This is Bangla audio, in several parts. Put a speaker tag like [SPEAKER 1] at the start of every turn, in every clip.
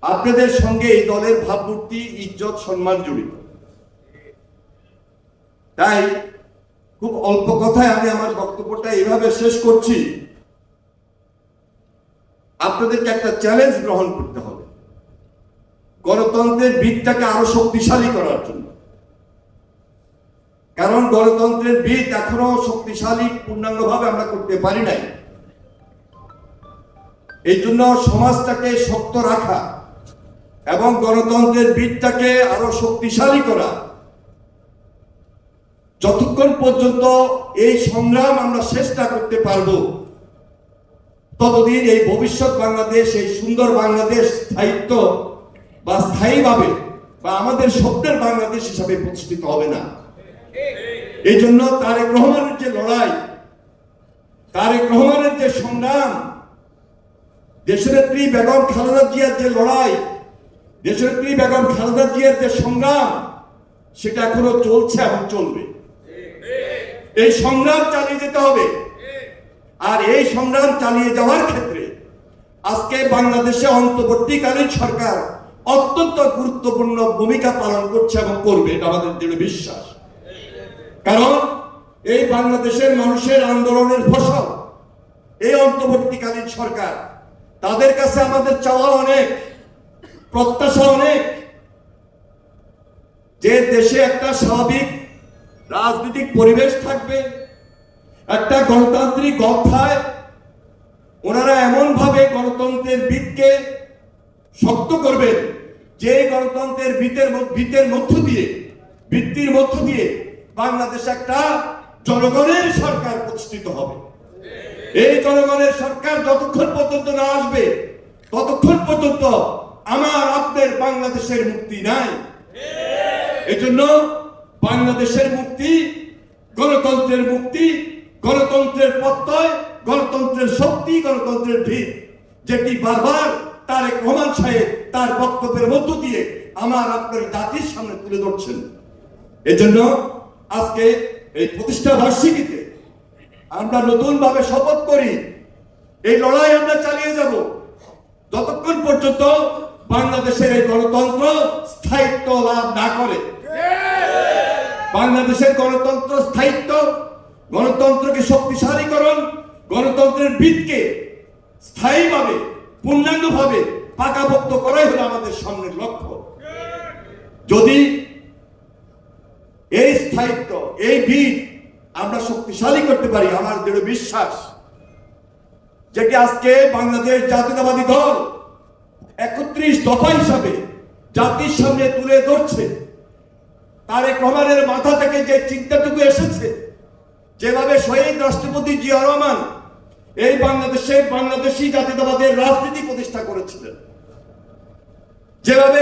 [SPEAKER 1] আপনাদের সঙ্গে এই দলের ভাবমূর্তি, ইজ্জত, সম্মান জড়িত। তাই খুব অল্প কথায় আমি আমার বক্তব্যটা এইভাবে শেষ করছি। আপনাদেরকে একটা চ্যালেঞ্জ গ্রহণ করতে হবে গণতন্ত্রের ভিতটাকে আরো শক্তিশালী করার জন্য। কারণ গণতন্ত্রের ভিত এখনো শক্তিশালী পূর্ণাঙ্গভাবে আমরা করতে পারি নাই। এই জন্য সমাজটাকে শক্ত রাখা এবং গণতন্ত্রের ভিতটাকে আরো শক্তিশালী করা, যতক্ষণ পর্যন্ত এই সংগ্রাম আমরা শেষটা করতে পারবো, ততদিন এই ভবিষ্যৎ বাংলাদেশ, এই সুন্দর বাংলাদেশ স্থায়িত্ব বা স্থায়ীভাবে বা আমাদের স্বপ্নের বাংলাদেশ হিসাবে প্রতিষ্ঠিত হবে না। এই জন্য তারেক রহমানের যে লড়াই, তারেক রহমানের যে সংগ্রাম, দেশনেত্রী বেগম খালেদা জিয়ার যে লড়াই, দেশনেত্রী বেগম খালেদা জিয়ার যে সংগ্রাম, সেটা এখনো চলছে এবং চলবে। এই সংগ্রাম চালিয়ে যেতে হবে। আর এই সংগ্রাম চালিয়ে যাওয়ার ক্ষেত্রে আজকে বাংলাদেশে অন্তর্বর্তীকালীন সরকার অত্যন্ত গুরুত্বপূর্ণ ভূমিকা পালন করছে এবং করবে, এটা আমাদের দৃঢ় বিশ্বাস। কারণ এই বাংলাদেশের মানুষের আন্দোলনের ফসল এই অন্তর্বর্তীকালীন সরকার। তাদের কাছে আমাদের চাওয়া অনেক, প্রত্যাশা অনেক, যে দেশে একটা স্বাভাবিক রাজনৈতিক পরিবেশ থাকবে, একটা গণতান্ত্রিক অধ্যায়। ওনারা এমন ভাবে গণতন্ত্রের ভিতকে শক্ত করবেন যে গণতন্ত্রের ভিতের মধ্য দিয়ে বাংলাদেশ একটা জনগণের সরকার প্রতিষ্ঠিত হবে। এই জনগণের সরকার যতক্ষণ পর্যন্ত না আসবে, ততক্ষণ পর্যন্ত আমার আপনার বাংলাদেশের মুক্তি নাই। এজন্য বাংলাদেশের মুক্তি, গণতন্ত্রের মুক্তি, গণতন্ত্রের প্রত্যয়, গণতন্ত্রের শক্তি, গণতন্ত্রের ভিত, যেটি বারবার তারেক রহমান সাহেব তার বক্তব্যের মধ্য দিয়ে আমার আপনার জাতির সামনে তুলে ধরছেন। এজন্য আজকে এই প্রতিষ্ঠা বার্ষিকীতে আমরা নতুন ভাবে শপথ করি, এই লড়াই আমরা চালিয়ে যাব যতক্ষণ পর্যন্ত বাংলাদেশের এই গণতন্ত্র স্থায়িত্ব লাভ না করে। বাংলাদেশের গণতন্ত্র স্থায়িত্ব, গণতন্ত্রকে শক্তিশালীকরণ, গণতন্ত্রের ভিতকে স্থায়ীভাবে, পূর্ণাঙ্গভাবে পাকাপোক্ত করাই হলো আমাদের সামনের লক্ষ্য। যদি এই স্থায়িত্ব, এই ভিত আমরা শক্তিশালী করতে পারি, আমার দৃঢ় বিশ্বাস যেটি আজকে বাংলাদেশ জাতীয়তাবাদী দল 31 দফা হিসাবে জাতির সামনে তুলে ধরছে। তারেক রহমানের মাথা থেকে যে চিন্তাটুকু এসেছে, যেভাবে শহীদ রাষ্ট্রপতি জিয়া রহমান এই বাংলাদেশে বাংলাদেশী জাতীয়তাবাদের রাজনীতি প্রতিষ্ঠা করেছিলেন, যেভাবে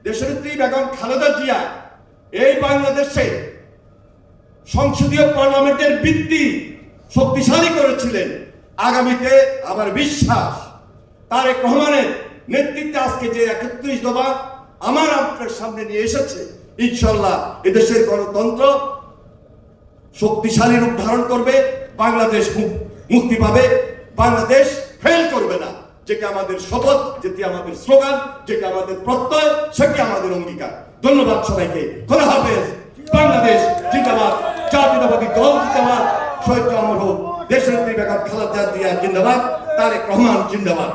[SPEAKER 1] দেশনেত্রী বেগম খালেদা জিয়া এই বাংলাদেশে সংসদীয় পার্লামেন্টের ভিত্তি শক্তিশালী করেছিলেন, আগামীতে আমার বিশ্বাস তারেক রহমানের নেতৃত্বে আজকে যে 31 দফা আমার আপনার সামনে নিয়ে এসেছে, ইনশাআল্লাহ এদেশের গণতন্ত্র শক্তিশালী রূপ ধারণ করবে, বাংলাদেশ মুক্তি পাবে, বাংলাদেশ ফেল করবে না। যেটি আমাদের শপথ, যেটি আমাদের স্লোগান, যেটি আমাদের প্রত্যয়, সেটি আমাদের অঙ্গীকার। ধন্যবাদ সবাইকে। খোদা হাফেজ। বাংলাদেশ জিন্দাবাদ, জাতীয়তাবাদী দল জিন্দাবাদ, শহীদ অমর হোক দেশনেত্রী বেগম খালেদা জিয়া জিন্দাবাদ, তারেক রহমান জিন্দাবাদ।